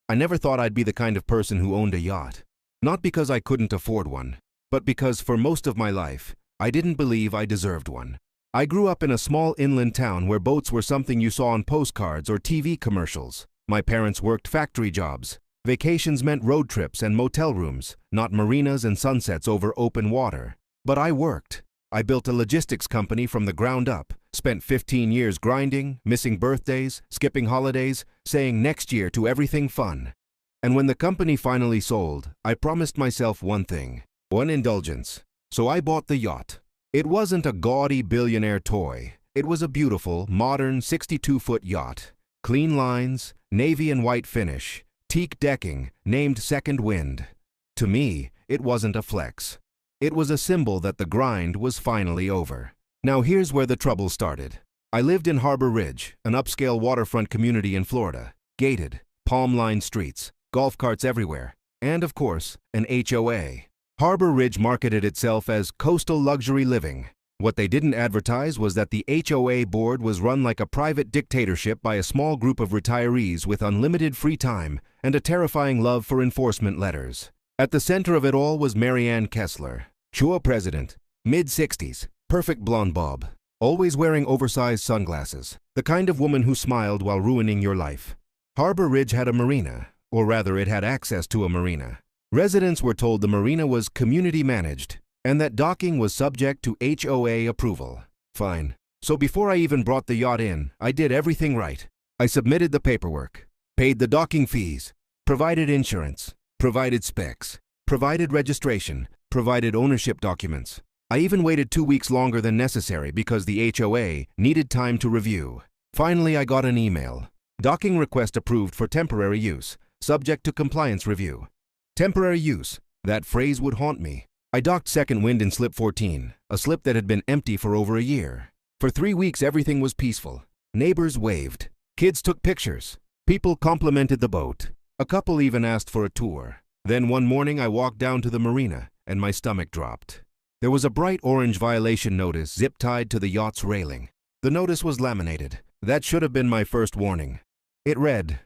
I never thought I'd be the kind of person who owned a yacht. Not because I couldn't afford one, but because for most of my life, I didn't believe I deserved one. I grew up in a small inland town where boats were something you saw on postcards or TV commercials. My parents worked factory jobs. Vacations meant road trips and motel rooms, not marinas and sunsets over open water. But I worked. I built a logistics company from the ground up, spent 15 years grinding, missing birthdays, skipping holidays, saying next year to everything fun. And when the company finally sold, I promised myself one thing, one indulgence. So I bought the yacht. It wasn't a gaudy billionaire toy. It was a beautiful, modern 62-foot yacht. Clean lines, navy and white finish, teak decking, named Second Wind. To me, it wasn't a flex. It was a symbol that the grind was finally over. Now here's where the trouble started. I lived in Harbor Ridge, an upscale waterfront community in Florida. Gated, palm-lined streets, golf carts everywhere, and of course, an HOA. Harbor Ridge marketed itself as coastal luxury living. What they didn't advertise was that the HOA board was run like a private dictatorship by a small group of retirees with unlimited free time and a terrifying love for enforcement letters. At the center of it all was Marianne Kessler, HOA president, mid-60s, perfect blonde bob, always wearing oversized sunglasses, the kind of woman who smiled while ruining your life. Harbor Ridge had a marina, or rather it had access to a marina. Residents were told the marina was community managed and that docking was subject to HOA approval. Fine. So before I even brought the yacht in, I did everything right. I submitted the paperwork, paid the docking fees, provided insurance, provided specs, provided registration, provided ownership documents. I even waited 2 weeks longer than necessary because the HOA needed time to review. Finally, I got an email. Docking request approved for temporary use, subject to compliance review. Temporary use. That phrase would haunt me. I docked Second Wind in slip 14, a slip that had been empty for over a year. For 3 weeks, everything was peaceful. Neighbors waved. Kids took pictures. People complimented the boat. A couple even asked for a tour. Then one morning, I walked down to the marina, and my stomach dropped. There was a bright orange violation notice zip-tied to the yacht's railing. The notice was laminated. That should have been my first warning. It read,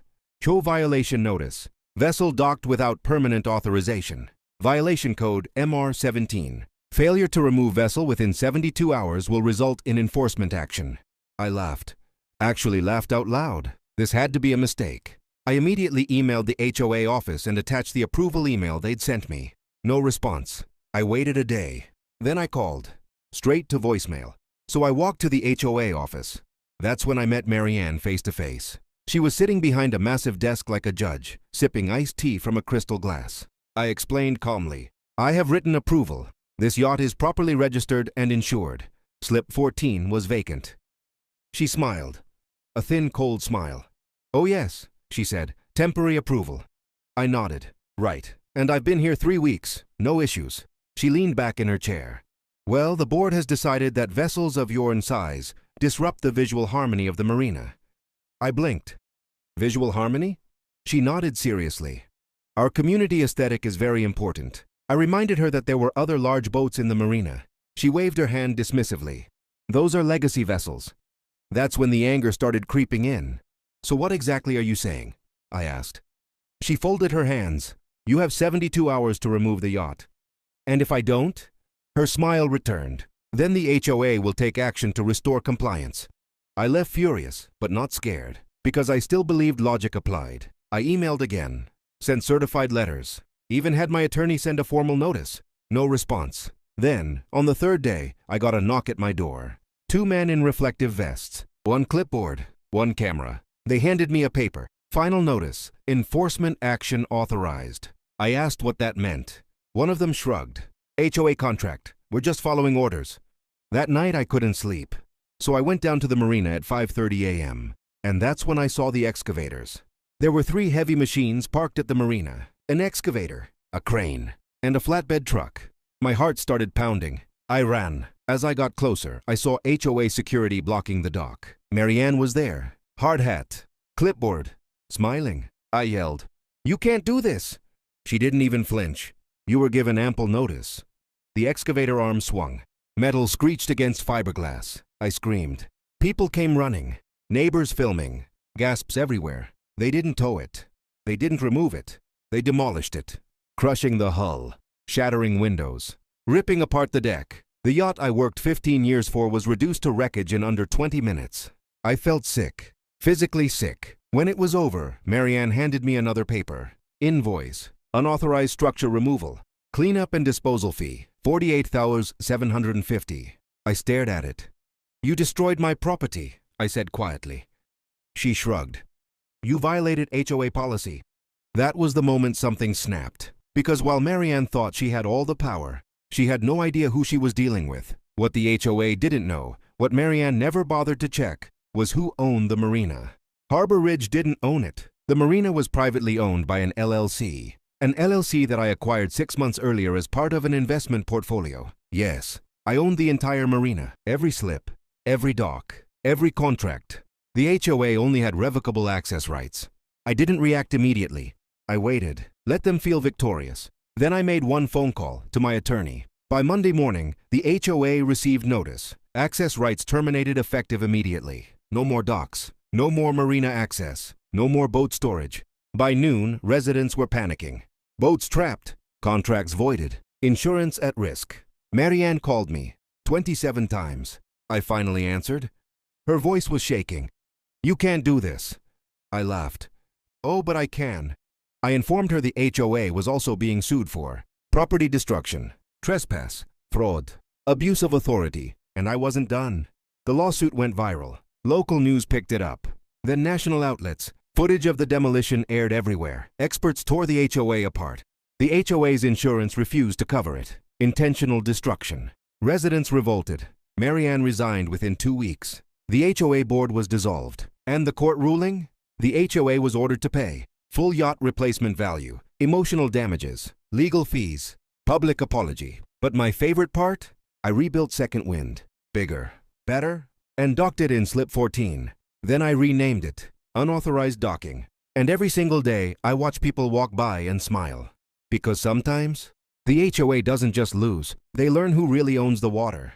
HOA violation notice. Vessel docked without permanent authorization. Violation code MR17. Failure to remove vessel within 72 hours will result in enforcement action. I laughed. Actually laughed out loud. This had to be a mistake. I immediately emailed the HOA office and attached the approval email they'd sent me. No response. I waited a day. Then I called. Straight to voicemail. So I walked to the HOA office. That's when I met Marianne face to face. She was sitting behind a massive desk like a judge, sipping iced tea from a crystal glass. I explained calmly, I have written approval. This yacht is properly registered and insured. Slip 14 was vacant. She smiled. A thin, cold smile. Oh yes, she said, temporary approval. I nodded. Right. And I've been here 3 weeks. No issues. She leaned back in her chair. Well, the board has decided that vessels of your size disrupt the visual harmony of the marina. I blinked. Visual harmony? She nodded seriously. Our community aesthetic is very important. I reminded her that there were other large boats in the marina. She waved her hand dismissively. Those are legacy vessels. That's when the anger started creeping in. So what exactly are you saying? I asked. She folded her hands. You have 72 hours to remove the yacht. And if I don't? Her smile returned. Then the HOA will take action to restore compliance. I left furious, but not scared, because I still believed logic applied. I emailed again, sent certified letters, even had my attorney send a formal notice. No response. Then, on the third day, I got a knock at my door. 2 men in reflective vests, 1 clipboard, 1 camera. They handed me a paper. Final notice, enforcement action authorized. I asked what that meant. One of them shrugged. HOA contract. We're just following orders. That night I couldn't sleep. So I went down to the marina at 5:30 a.m. And that's when I saw the excavators. There were 3 heavy machines parked at the marina. An excavator, a crane, and a flatbed truck. My heart started pounding. I ran. As I got closer, I saw HOA security blocking the dock. Marianne was there. Hard hat, clipboard, smiling. I yelled, "You can't do this!" She didn't even flinch. You were given ample notice. The excavator arm swung. Metal screeched against fiberglass. I screamed. People came running. Neighbors filming. Gasps everywhere. They didn't tow it. They didn't remove it. They demolished it, crushing the hull, shattering windows, ripping apart the deck. The yacht I worked 15 years for was reduced to wreckage in under 20 minutes. I felt sick, physically sick. When it was over, Marianne handed me another paper. Invoice, unauthorized structure removal, cleanup and disposal fee, $48,750. I stared at it. You destroyed my property, I said quietly. She shrugged. You violated HOA policy. That was the moment something snapped. Because while Marianne thought she had all the power, she had no idea who she was dealing with. What the HOA didn't know, what Marianne never bothered to check, was who owned the marina. Harbor Ridge didn't own it. The marina was privately owned by an LLC. An LLC that I acquired 6 months earlier as part of an investment portfolio. Yes, I owned the entire marina, every slip, every dock, every contract. The HOA only had revocable access rights. I didn't react immediately. I waited, let them feel victorious. Then I made one phone call to my attorney. By Monday morning, the HOA received notice. Access rights terminated effective immediately. No more docks, no more marina access, no more boat storage. By noon, residents were panicking. Boats trapped, contracts voided, insurance at risk. Marianne called me 27 times. I finally answered. Her voice was shaking. You can't do this. I laughed. Oh, but I can. I informed her the HOA was also being sued for property destruction, trespass, fraud, abuse of authority, and I wasn't done. The lawsuit went viral. Local news picked it up. Then national outlets. Footage of the demolition aired everywhere. Experts tore the HOA apart. The HOA's insurance refused to cover it. Intentional destruction. Residents revolted. Marianne resigned within 2 weeks. The HOA board was dissolved. And the court ruling? The HOA was ordered to pay full yacht replacement value, emotional damages, legal fees, public apology. But my favorite part? I rebuilt Second Wind. Bigger, better, and docked it in Slip 14. Then I renamed it Unauthorized Docking. And every single day, I watch people walk by and smile. Because sometimes, the HOA doesn't just lose, they learn who really owns the water.